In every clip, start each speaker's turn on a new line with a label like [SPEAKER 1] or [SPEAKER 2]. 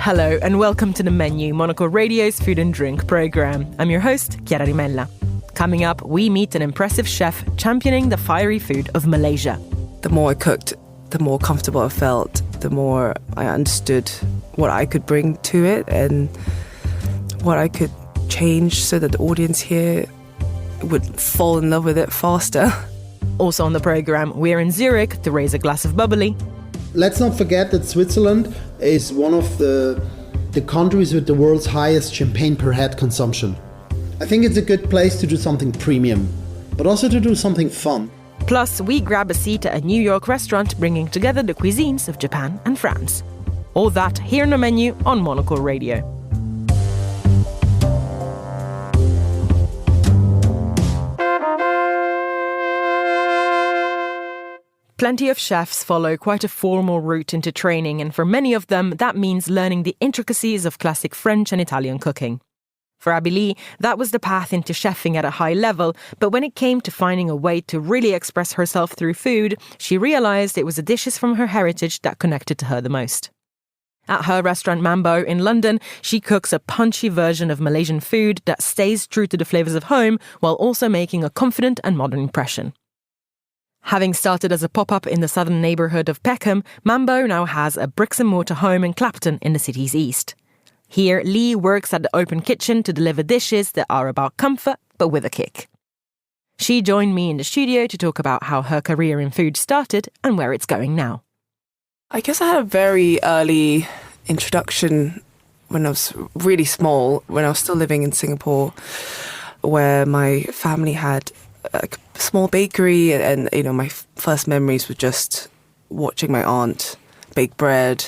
[SPEAKER 1] Hello and welcome to The Menu, Monocle Radio's food and drink programme. I'm your host, Chiara Rimella. Coming up, we meet an impressive chef championing the fiery food of Malaysia.
[SPEAKER 2] The more I cooked, the more comfortable I felt, the more I understood what I could bring to it and what I could change so that the audience here would fall in love with it faster.
[SPEAKER 1] Also on the programme, we're in Zurich to raise a glass of bubbly.
[SPEAKER 3] Let's not forget that Switzerland is one of the countries with the world's highest champagne per head consumption. I think it's a good place to do something premium, but also to do something fun.
[SPEAKER 1] Plus, we grab a seat at a New York restaurant bringing together the cuisines of Japan and France. All that here in The Menu on Monocle Radio. Plenty of chefs follow quite a formal route into training, and for many of them, that means learning the intricacies of classic French and Italian cooking. For Abby Lee, that was the path into chefing at a high level, but when it came to finding a way to really express herself through food, she realised it was the dishes from her heritage that connected to her the most. At her restaurant Mambow in London, she cooks a punchy version of Malaysian food that stays true to the flavours of home while also making a confident and modern impression. Having started as a pop-up in the southern neighbourhood of Peckham, Mambow now has a bricks-and-mortar home in Clapton in the city's east. Here, Lee works at the open kitchen to deliver dishes that are about comfort, but with a kick. She joined me in the studio to talk about how her career in food started and where it's going now.
[SPEAKER 2] I guess I had a very early introduction when I was really small, when I was still living in Singapore, where my family had a small bakery, and my first memories were just watching my aunt bake bread,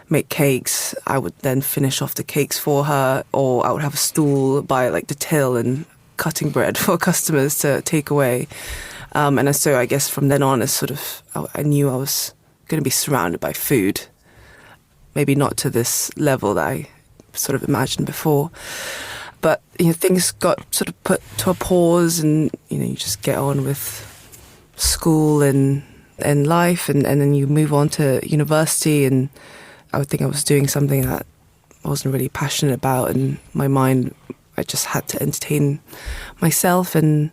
[SPEAKER 2] make cakes. I would then finish off the cakes for her, or I would have a stool by the till and cutting bread for customers to take away. And so I guess from then on, I knew I was going to be surrounded by food. Maybe not to this level that I sort of imagined before. But things got sort of put to a pause, and you just get on with school and life, and then you move on to university, and I would think I was doing something that I wasn't really passionate about, and my mind, I just had to entertain myself and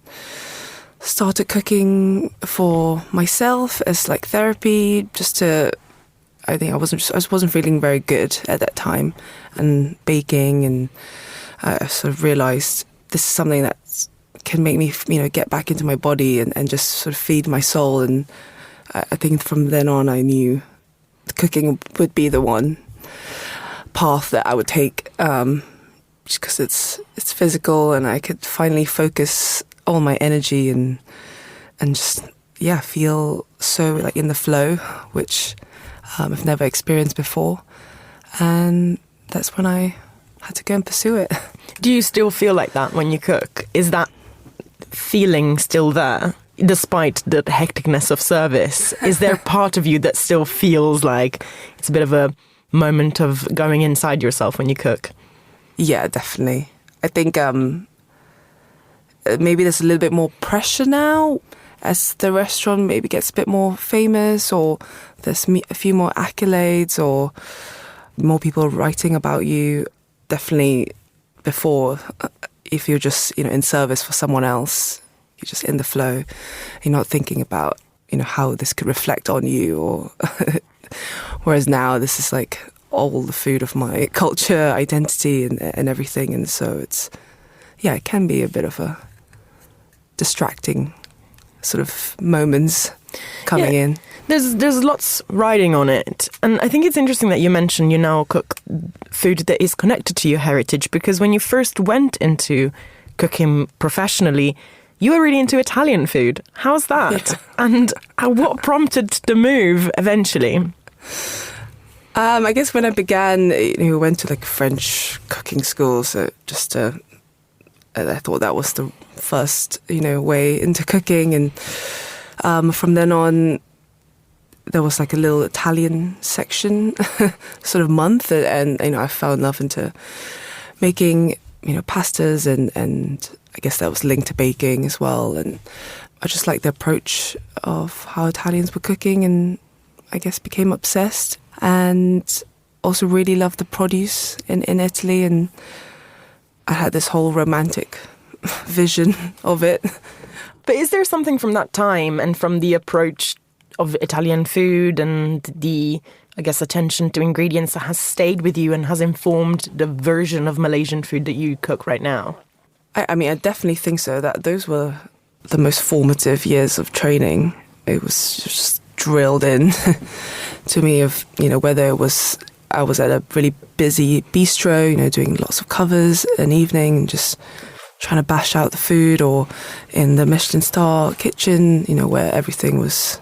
[SPEAKER 2] started cooking for myself as therapy, I wasn't feeling very good at that time, and baking, and I sort of realised this is something that can make me, get back into my body and just sort of feed my soul. And I think from then on, I knew cooking would be the one path that I would take, just because it's physical, and I could finally focus all my energy and just feel so in the flow, which I've never experienced before. And that's when I had to go and pursue it.
[SPEAKER 1] Do you still feel like that when you cook? Is that feeling still there, despite the hecticness of service? Is there part of you that still feels like it's a bit of a moment of going inside yourself when you cook?
[SPEAKER 2] Yeah, definitely. I think maybe there's a little bit more pressure now as the restaurant maybe gets a bit more famous, or there's a few more accolades, or more people writing about you. Definitely before, if you're just, in service for someone else, you're just in the flow. You're not thinking about, how this could reflect on you, or whereas now this is all the food of my culture, identity and everything. And so it can be a bit of a distracting sort of moments coming in.
[SPEAKER 1] There's lots riding on it. And I think it's interesting that you mentioned you now cook food that is connected to your heritage, because when you first went into cooking professionally, you were really into Italian food. How's that? Yeah. And what prompted the move eventually?
[SPEAKER 2] I guess when I began, we went to French cooking school, so just I thought that was the first, way into cooking. And from then on, there was a little Italian section sort of month, and I fell in love into making pastas, and I guess that was linked to baking as well. And I just liked the approach of how Italians were cooking, and I guess became obsessed. And also really loved the produce in Italy, and I had this whole romantic vision of it.
[SPEAKER 1] But is there something from that time and from the approach of Italian food and the, I guess, attention to ingredients that has stayed with you and has informed the version of Malaysian food that you cook right now?
[SPEAKER 2] I mean, I definitely think so. That those were the most formative years of training. It was just drilled in to me of, whether it was I was at a really busy bistro, doing lots of covers an evening, just trying to bash out the food, or in the Michelin star kitchen, where everything was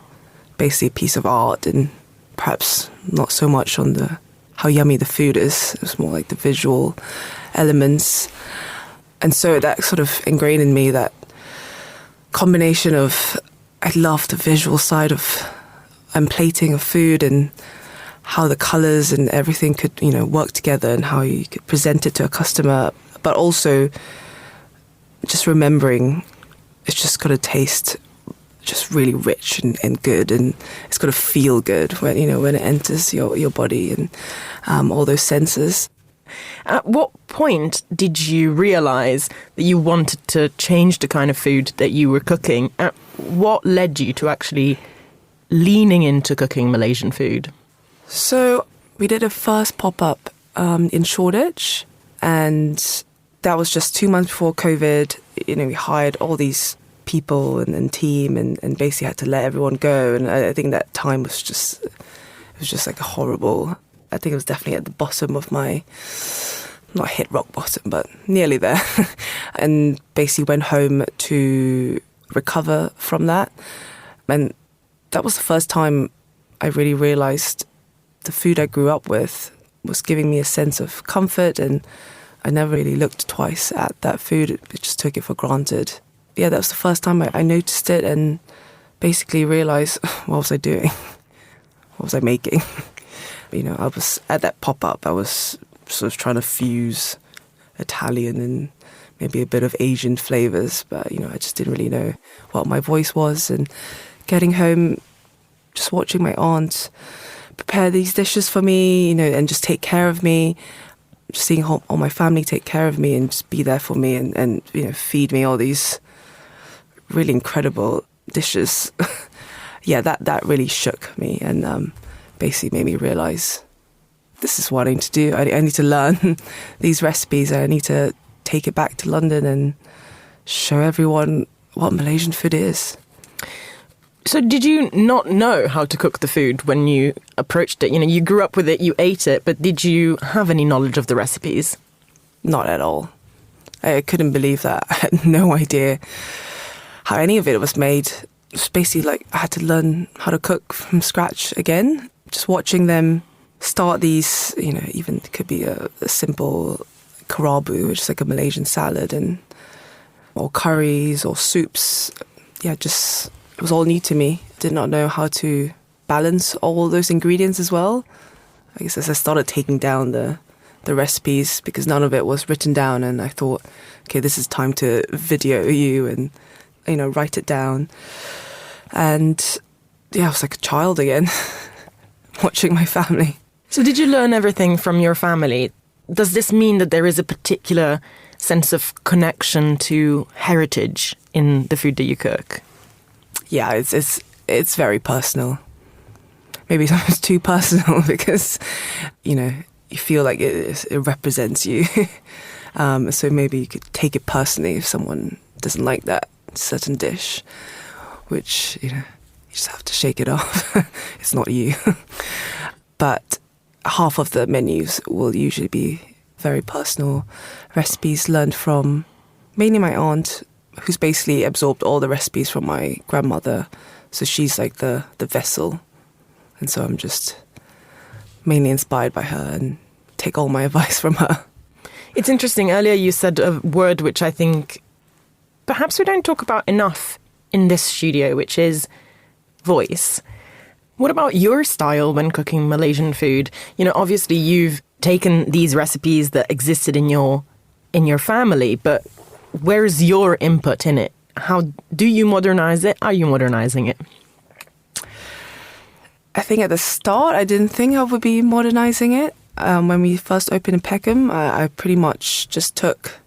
[SPEAKER 2] basically a piece of art, and perhaps not so much on how yummy the food is. It was more like the visual elements. And so that sort of ingrained in me that combination of, I love the visual side of plating of food and how the colours and everything could, work together and how you could present it to a customer, but also just remembering it's just got to taste just really rich and good, and it's got to feel good when it enters your body and all those senses.
[SPEAKER 1] At what point did you realise that you wanted to change the kind of food that you were cooking? What led you to actually leaning into cooking Malaysian food?
[SPEAKER 2] So we did a first pop-up in Shoreditch, and that was just 2 months before COVID. We hired all these people and team and basically had to let everyone go. And I think that time was just like a horrible, I think it was definitely at the bottom of my, not hit rock bottom, but nearly there. And basically went home to recover from that. And that was the first time I really realised the food I grew up with was giving me a sense of comfort, and I never really looked twice at that food. I just took it for granted. Yeah, that was the first time I noticed it and basically realised, what was I doing? What was I making? I was at that pop-up, I was sort of trying to fuse Italian and maybe a bit of Asian flavours, but, I just didn't really know what my voice was. And getting home, just watching my aunt prepare these dishes for me, and just take care of me, just seeing all my family take care of me and just be there for me and feed me all these really incredible dishes. Yeah, that really shook me and basically made me realise this is what I need to do. I need to learn these recipes. I need to take it back to London and show everyone what Malaysian food is.
[SPEAKER 1] So did you not know how to cook the food when you approached it? You grew up with it, you ate it, but did you have any knowledge of the recipes?
[SPEAKER 2] Not at all. I couldn't believe that. I had no idea how any of it was made. It was basically like I had to learn how to cook from scratch again. Just watching them start these, even it could be a simple kerabu, which is like a Malaysian salad, or curries or soups. Yeah, just it was all new to me. Did not know how to balance all those ingredients as well. I guess as I started taking down the recipes, because none of it was written down, and I thought, okay, this is time to video you and write it down. And yeah, I was like a child again, watching my family.
[SPEAKER 1] So did you learn everything from your family? Does this mean that there is a particular sense of connection to heritage in the food that you cook?
[SPEAKER 2] Yeah, it's very personal. Maybe sometimes too personal because, you feel like it represents you. So maybe you could take it personally if someone doesn't like that certain dish, which, you just have to shake it off. It's not you. But half of the menus will usually be very personal recipes learned from mainly my aunt, who's basically absorbed all the recipes from my grandmother. So she's like the vessel. And so I'm just mainly inspired by her and take all my advice from her.
[SPEAKER 1] It's interesting. Earlier you said a word which I think perhaps we don't talk about enough in this studio, which is voice. What about your style when cooking Malaysian food? Obviously you've taken these recipes that existed in your family, but where's your input in it? How do you modernize it? Are you modernizing it?
[SPEAKER 2] I think at the start I didn't think I would be modernizing it. When we first opened in Peckham, I pretty much just took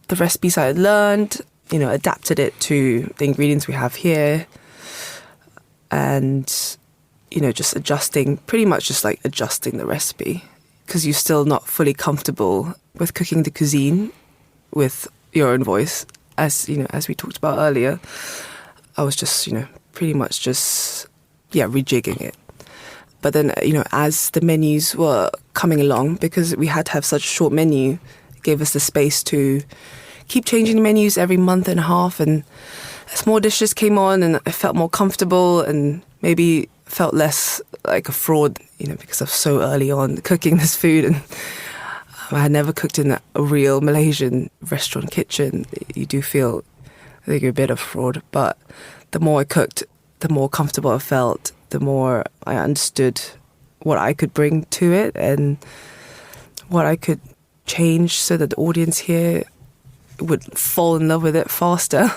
[SPEAKER 2] the recipes I had learned, adapted it to the ingredients we have here, and, just adjusting the recipe, because you're still not fully comfortable with cooking the cuisine with your own voice. As we talked about earlier, I was just, pretty much just, rejigging it. But then, as the menus were coming along, because we had to have such a short menu, it gave us the space to keep changing the menus every month and a half. And as more dishes came on, and I felt more comfortable and maybe felt less like a fraud, because I was so early on cooking this food. And I had never cooked in a real Malaysian restaurant kitchen. You do feel like you're a bit of a fraud. But the more I cooked, the more comfortable I felt, the more I understood what I could bring to it and what I could change so that the audience here would fall in love with it faster.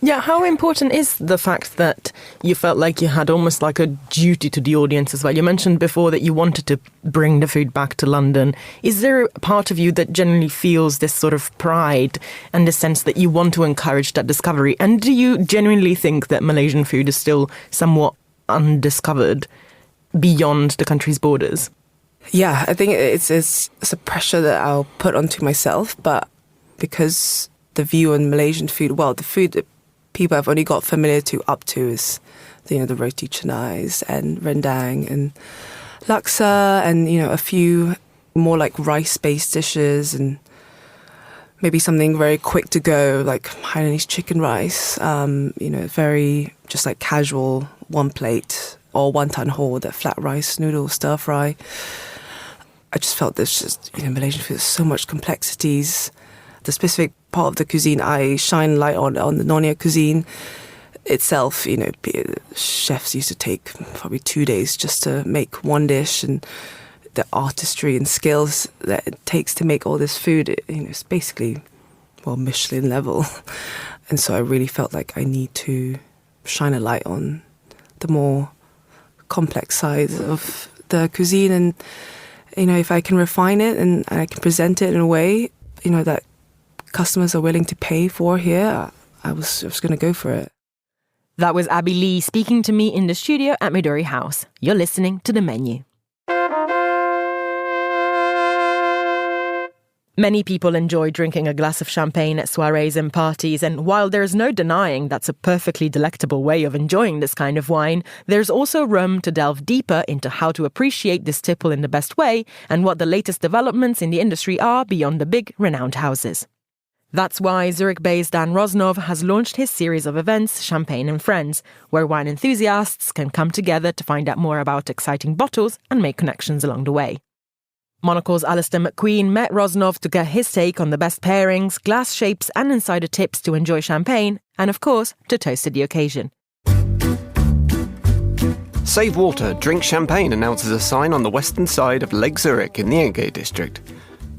[SPEAKER 1] Yeah, how important is the fact that you felt like you had almost like a duty to the audience as well? You mentioned before that you wanted to bring the food back to London. Is there a part of you that generally feels this sort of pride and the sense that you want to encourage that discovery? And do you genuinely think that Malaysian food is still somewhat undiscovered beyond the country's borders?
[SPEAKER 2] Yeah, I think it's a pressure that I'll put onto myself, but because the view on Malaysian food, the food that people have only got familiar up to is, the roti canais and rendang and laksa and, a few more like rice-based dishes and maybe something very quick to go, like Hainanese chicken rice, very just like casual one plate or wonton ho, that flat rice noodle stir fry. I just felt there's just, Malaysian food has so much complexities. The specific part of the cuisine I shine light on the Nyonya cuisine itself, chefs used to take probably 2 days just to make one dish, and the artistry and skills that it takes to make all this food, it's basically, Michelin level. And so I really felt like I need to shine a light on the more complex sides of the cuisine. And, if I can refine it and I can present it in a way, that customers are willing to pay for here, I was going to go for it.
[SPEAKER 1] That was Abby Lee speaking to me in the studio at Midori House. You're listening to The Menu. Many people enjoy drinking a glass of champagne at soirees and parties, and while there's no denying that's a perfectly delectable way of enjoying this kind of wine, there's also room to delve deeper into how to appreciate this tipple in the best way and what the latest developments in the industry are beyond the big, renowned houses. That's why Zurich-based Dan Roznov has launched his series of events, Champagne and Friends, where wine enthusiasts can come together to find out more about exciting bottles and make connections along the way. Monocle's Alistair McQueen met Roznov to get his take on the best pairings, glass shapes and insider tips to enjoy champagne, and of course, to toast to the occasion.
[SPEAKER 4] Save water, drink champagne announces a sign on the western side of Lake Zürich in the Enge district.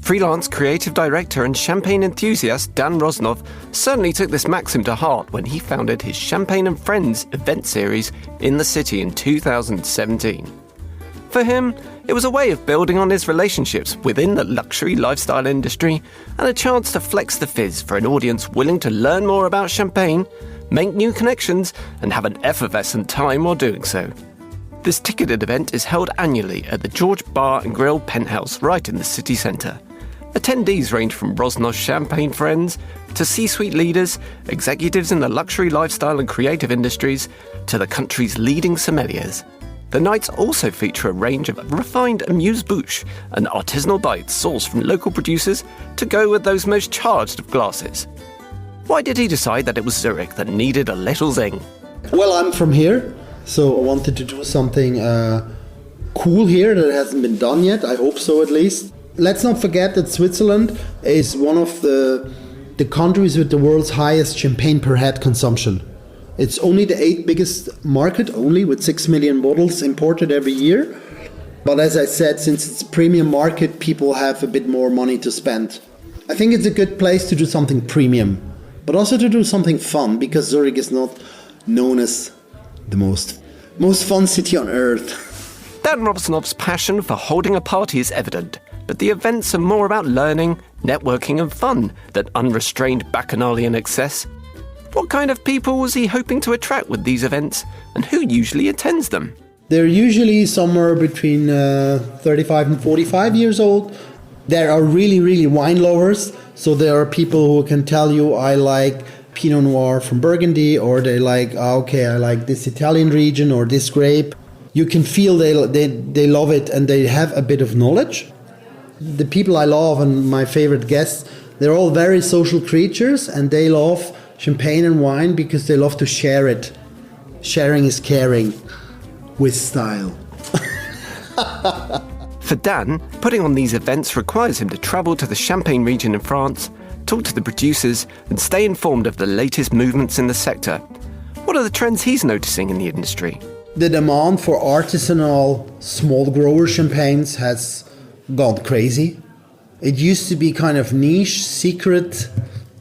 [SPEAKER 4] Freelance creative director and champagne enthusiast Dan Roznov certainly took this maxim to heart when he founded his Champagne and Friends event series in the city in 2017. For him, it was a way of building on his relationships within the luxury lifestyle industry and a chance to flex the fizz for an audience willing to learn more about champagne, make new connections, and have an effervescent time while doing so. This ticketed event is held annually at the George Bar and Grill Penthouse right in the city centre. Attendees range from Roznov's champagne friends to C-suite leaders, executives in the luxury lifestyle and creative industries, to the country's leading sommeliers. The nights also feature a range of refined amuse-bouche and artisanal bites sourced from local producers to go with those most charged of glasses. Why did he decide that it was Zurich that needed a little zing?
[SPEAKER 3] Well, I'm from here, so I wanted to do something cool here that hasn't been done yet. I hope so, at least. Let's not forget that Switzerland is one of the countries with the world's highest champagne per head consumption. It's only the 8th biggest market, only with 6 million bottles imported every year. But as I said, since it's a premium market, people have a bit more money to spend. I think it's a good place to do something premium, but also to do something fun, because Zurich is not known as the most fun city on earth.
[SPEAKER 4] Dan Roznov's passion for holding a party is evident, but the events are more about learning, networking and fun than unrestrained bacchanalian excess. What kind of people was he hoping to attract with these events, and who usually attends them?
[SPEAKER 3] They're usually somewhere between 35 and 45 years old. There are really, really wine lovers. So there are people who can tell you, I like Pinot Noir from Burgundy, or they like, I like this Italian region or this grape. You can feel they love it and they have a bit of knowledge. The people I love and my favorite guests, they're all very social creatures and they love champagne and wine because they love to share it. Sharing is caring, with style.
[SPEAKER 4] For Dan, putting on these events requires him to travel to the Champagne region in France, talk to the producers and stay informed of the latest movements in the sector. What are the trends he's noticing in the industry?
[SPEAKER 3] The demand for artisanal small grower champagnes has gone crazy. It used to be kind of niche, secret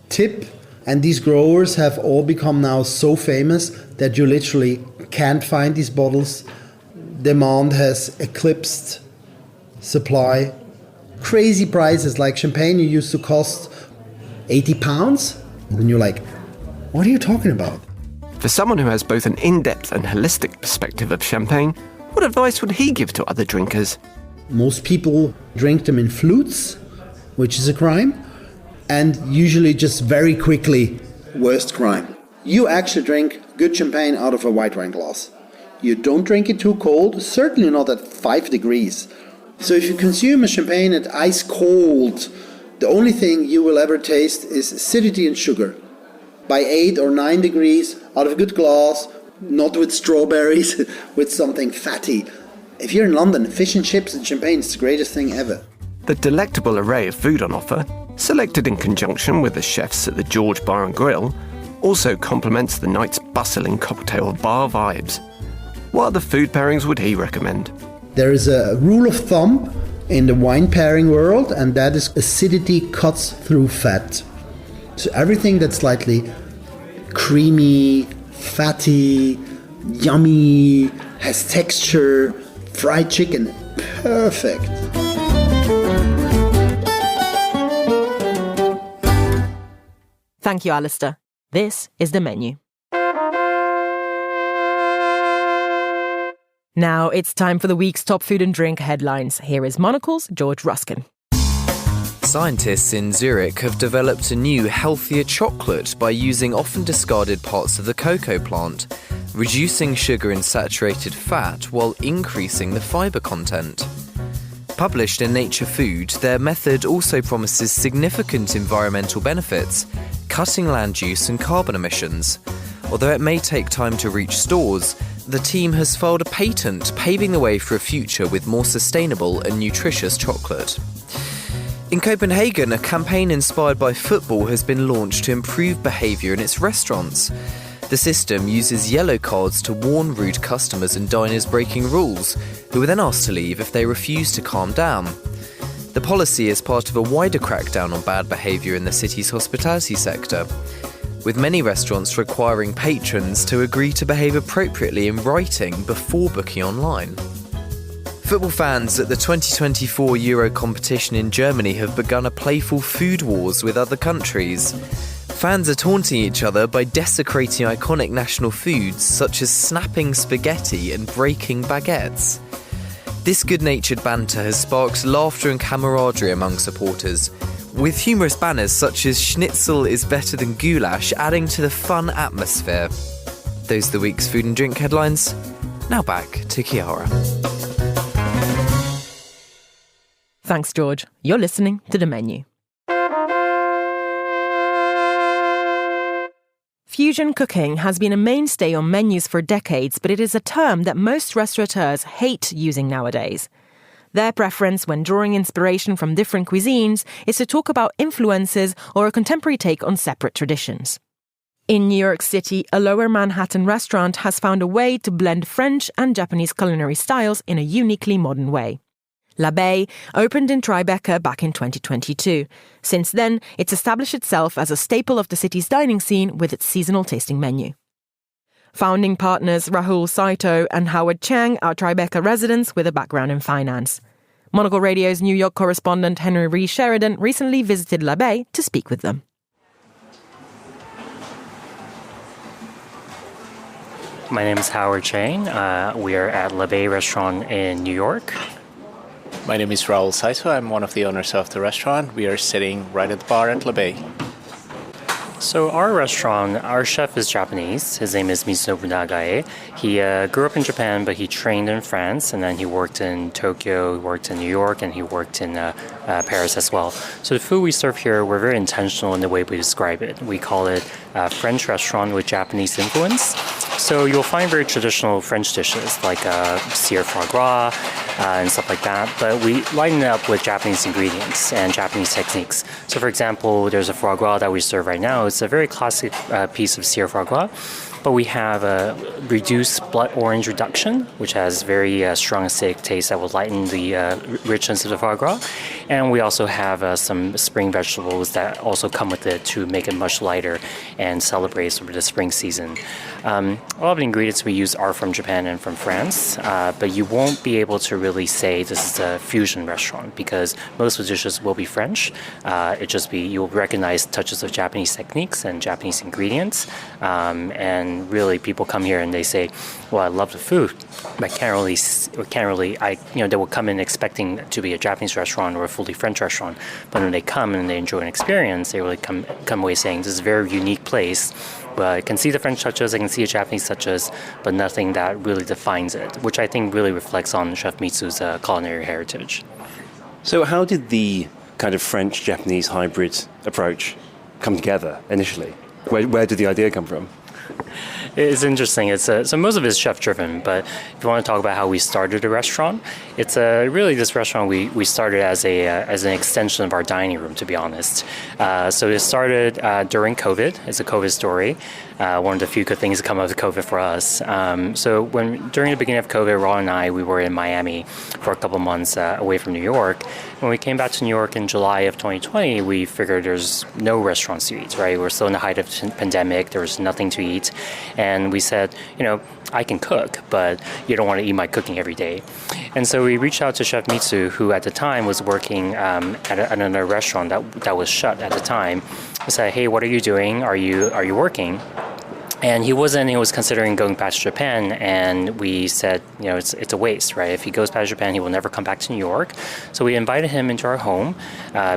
[SPEAKER 3] tip, and these growers have all become now so famous that you literally can't find these bottles. Demand has eclipsed supply. Crazy prices, like champagne used to cost £80, and you're like, what are you talking about?
[SPEAKER 4] For someone who has both an in-depth and holistic perspective of champagne, what advice would he give to other drinkers?
[SPEAKER 3] Most people drink them in flutes, which is a crime, and usually just very quickly, worst crime. You actually drink good champagne out of a white wine glass. You don't drink it too cold, certainly not at 5 degrees. So if you consume a champagne at ice cold, the only thing you will ever taste is acidity and sugar. By 8 or 9 degrees, out of a good glass, not with strawberries, with something fatty. If you're in London, fish and chips and champagne is the greatest thing ever.
[SPEAKER 4] The delectable array of food on offer, selected in conjunction with the chefs at the George Bar and Grill, also complements the night's bustling cocktail bar vibes. What other food pairings would he recommend?
[SPEAKER 3] There is a rule of thumb in the wine pairing world, and that is acidity cuts through fat. So everything that's slightly creamy, fatty, yummy, has texture, fried chicken, perfect.
[SPEAKER 1] Thank you, Alistair. This is the menu. Now it's time for the week's top food and drink headlines. Here is Monocle's George Ruskin.
[SPEAKER 5] Scientists in Zürich have developed a new, healthier chocolate by using often discarded parts of the cocoa plant, reducing sugar and saturated fat while increasing the fibre content. Published in Nature Food, their method also promises significant environmental benefits, cutting land use and carbon emissions. Although it may take time to reach stores, the team has filed a patent paving the way for a future with more sustainable and nutritious chocolate. In Copenhagen, a campaign inspired by football has been launched to improve behaviour in its restaurants. The system uses yellow cards to warn rude customers and diners breaking rules, who are then asked to leave if they refuse to calm down. The policy is part of a wider crackdown on bad behaviour in the city's hospitality sector, with many restaurants requiring patrons to agree to behave appropriately in writing before booking online. Football fans at the 2024 Euro competition in Germany have begun a playful food wars with other countries. Fans are taunting each other by desecrating iconic national foods such as snapping spaghetti and breaking baguettes. This good-natured banter has sparked laughter and camaraderie among supporters, with humorous banners such as "Schnitzel is better than goulash" adding to the fun atmosphere. Those are the week's food and drink headlines. Now back to Chiara.
[SPEAKER 1] Thanks, George. You're listening to The Menu. Fusion cooking has been a mainstay on menus for decades, but it is a term that most restaurateurs hate using nowadays. Their preference when drawing inspiration from different cuisines is to talk about influences or a contemporary take on separate traditions. In New York City, a Lower Manhattan restaurant has found a way to blend French and Japanese culinary styles in a uniquely modern way. La Bay opened in Tribeca back in 2022. Since then, it's established itself as a staple of the city's dining scene with its seasonal tasting menu. Founding partners Rahul Saito and Howard Chang are Tribeca residents with a background in finance. Monocle Radio's New York correspondent Henry Ree Sheridan recently visited l'Abbaye to speak with them.
[SPEAKER 6] My name is Howard Chang. We are at l'Abbaye restaurant in New York.
[SPEAKER 7] My name is Rahul Saito. I'm one of the owners of the restaurant. We are sitting right at the bar at l'Abbaye.
[SPEAKER 6] So our restaurant, our chef is Japanese. His name is Mitsunobu Nagae. He grew up in Japan, but he trained in France, and then he worked in Tokyo, he worked in New York, and he worked in Paris as well. So the food we serve here, we're very intentional in the way we describe it. We call it a French restaurant with Japanese influence. So you'll find very traditional French dishes like seared foie gras and stuff like that, but we lighten it up with Japanese ingredients and Japanese techniques. So for example, there's a foie gras that we serve right now. It's a very classic piece of seared foie gras, but we have a reduced blood orange reduction, which has very strong acidic taste that will lighten the richness of the foie gras. And we also have some spring vegetables that also come with it to make it much lighter and celebrate sort of the spring season. A lot of the ingredients we use are from Japan and from France, but you won't be able to really say this is a fusion restaurant because most of the dishes will be French. You'll recognize touches of Japanese techniques and Japanese ingredients, and really people come here and they say, well, I love the food, but they will come in expecting to be a Japanese restaurant or a fully French restaurant, but when they come and they enjoy an experience, they really come away saying this is a very unique place. I can see the French touches, I can see the Japanese touches, but nothing that really defines it, which I think really reflects on Chef Mitsu's culinary heritage.
[SPEAKER 8] So how did the kind of French-Japanese hybrid approach come together initially? Where did the idea come from?
[SPEAKER 6] It's interesting. So most of it is chef-driven, but if you want to talk about how we started the restaurant, it's really this restaurant we started as an extension of our dining room, to be honest. So it started during COVID. It's a COVID story. One of the few good things to come out of COVID for us. So during the beginning of COVID, Ron and I, we were in Miami for a couple months away from New York. When we came back to New York in July of 2020, we figured there's no restaurants to eat, right? We're still in the height of the pandemic. There was nothing to eat. And we said, I can cook, but you don't want to eat my cooking every day. And so we reached out to Chef Mitsu, who at the time was working at another restaurant that was shut at the time. I said, hey, what are you doing? Are you working? And he was considering going back to Japan, and we said, it's a waste, right? If he goes back to Japan, he will never come back to New York. So we invited him into our home.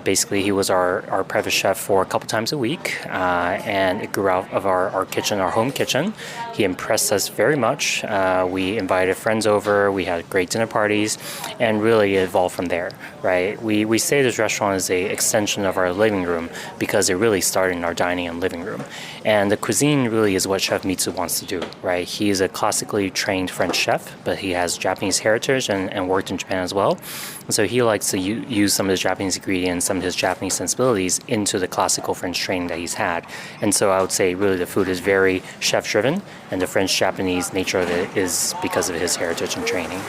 [SPEAKER 6] Basically, he was our private chef for a couple times a week, and it grew out of our kitchen, our home kitchen. He impressed us very much. We invited friends over, we had great dinner parties, and really evolved from there, right? We say this restaurant is an extension of our living room because it really started in our dining and living room. And the cuisine really is what Chef Mitsu wants to do, right? He is a classically trained French chef, but he has Japanese heritage and worked in Japan as well. And so he likes to use some of his Japanese ingredients, some of his Japanese sensibilities into the classical French training that he's had. And so I would say really the food is very chef-driven, and the French-Japanese nature of it is because of his heritage and training.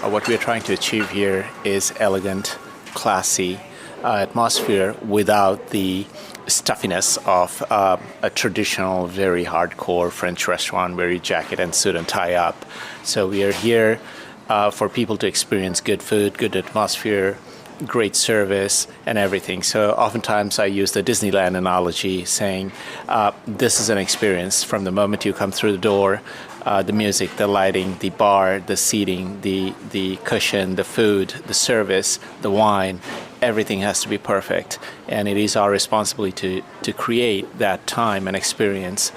[SPEAKER 7] What we're trying to achieve here is elegant, classy atmosphere without the stuffiness of a traditional, very hardcore French restaurant where you jacket and suit and tie up. So we are here for people to experience good food, good atmosphere, great service, and everything. So oftentimes I use the Disneyland analogy saying this is an experience from the moment you come through the door. The music, the lighting, the bar, the seating, the cushion, the food, the service, the wine, everything has to be perfect. And it is our responsibility to create that time and experience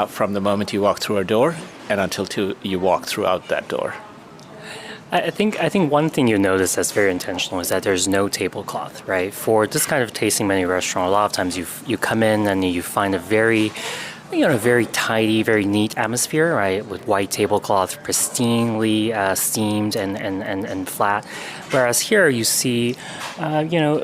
[SPEAKER 7] from the moment you walk through our door and until you walk throughout that door.
[SPEAKER 6] I think one thing you notice that's very intentional is that there's no tablecloth, right? For this kind of tasting menu restaurant, a lot of times you come in and you find a very very tidy, very neat atmosphere, right? With white tablecloth, pristinely steamed and flat. Whereas here you see,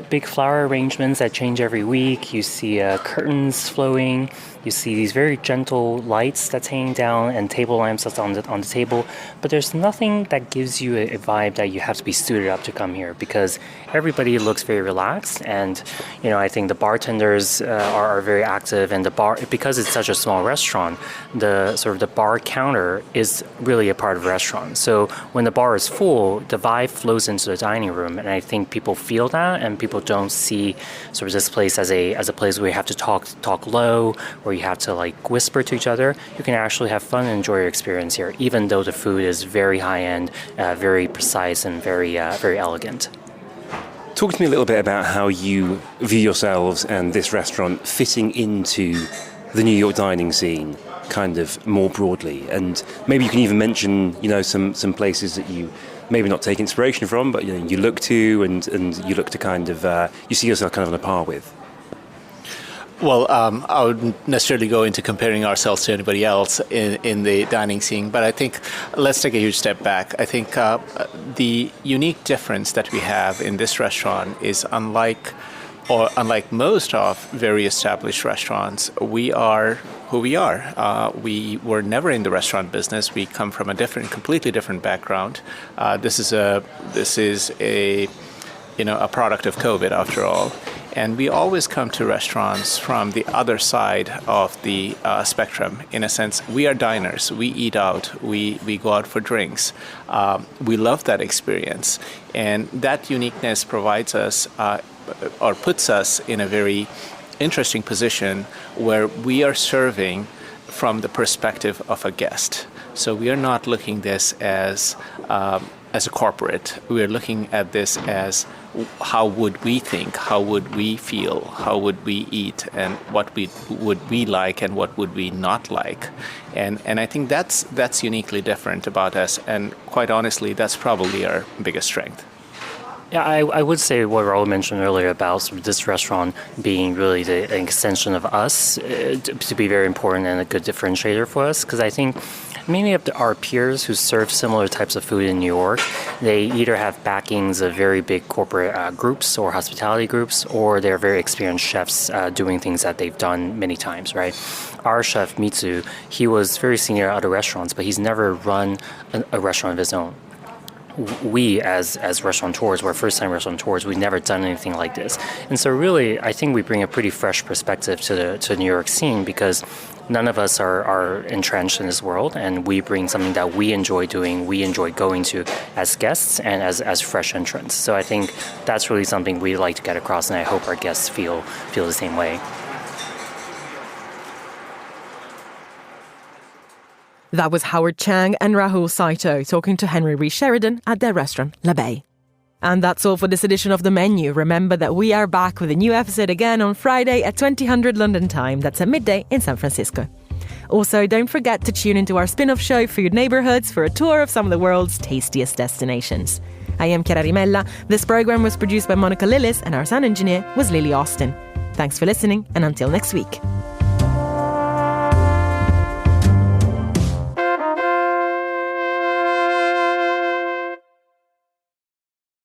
[SPEAKER 6] big flower arrangements that change every week. You see curtains flowing. You see these very gentle lights that's hanging down and table lamps that's on the table. But there's nothing that gives you a vibe that you have to be suited up to come here, because everybody looks very relaxed. And, I think the bartenders are very active, and the bar, because it's such a small restaurant, the bar counter is really a part of the restaurant. So when the bar is full, the vibe flows into the dining room, and I think people feel that, and people don't see sort of this place as a place where you have to talk low, where you have to whisper to each other. You can actually have fun and enjoy your experience here, even though the food is very high end, very precise, and very elegant.
[SPEAKER 8] Talk to me a little bit about how you view yourselves and this restaurant fitting into the New York dining scene, kind of more broadly. And maybe you can even mention, some places that you maybe not take inspiration from, but you look to and you look to kind of you see yourself kind of on a par with.
[SPEAKER 7] Well, I wouldn't necessarily go into comparing ourselves to anybody else in the dining scene, but I think let's take a huge step back. I think the unique difference that we have in this restaurant is unlike most of very established restaurants, we are who we are. We were never in the restaurant business. We come from a completely different background. This is a product of COVID, after all. And we always come to restaurants from the other side of the spectrum. In a sense, we are diners. We eat out. We go out for drinks. We love that experience. And that uniqueness provides us or puts us in a very interesting position where we are serving from the perspective of a guest. So we are not looking this as a corporate. We are looking at this as how would we think, how would we feel, how would we eat, and what would we like and what would we not like. And I think that's uniquely different about us, and quite honestly, that's probably our biggest strength.
[SPEAKER 6] Yeah, I would say what Raul mentioned earlier about sort of this restaurant being really an extension of us to be very important and a good differentiator for us, because I think many of our peers who serve similar types of food in New York, they either have backings of very big corporate groups or hospitality groups, or they're very experienced chefs doing things that they've done many times, right? Our chef, Mitsu, he was very senior at other restaurants, but he's never run a restaurant of his own. We, as restaurateurs, we're first-time restaurateurs, we've never done anything like this. And so really, I think we bring a pretty fresh perspective to the New York scene, because none of us are entrenched in this world, and we bring something that we enjoy doing, we enjoy going to as guests and as fresh entrants. So I think that's really something we like to get across, and I hope our guests feel the same way.
[SPEAKER 1] That was Howard Chang and Rahul Saito talking to Henry Rees Sheridan at their restaurant, La Bay. And that's all for this edition of The Menu. Remember that we are back with a new episode again on Friday at 2000 London time. That's at midday in San Francisco. Also, don't forget to tune into our spin-off show, Food Neighborhoods, for a tour of some of the world's tastiest destinations. I am Chiara Rimella. This program was produced by Monica Lillis, and our sound engineer was Lily Austin. Thanks for listening, and until next week.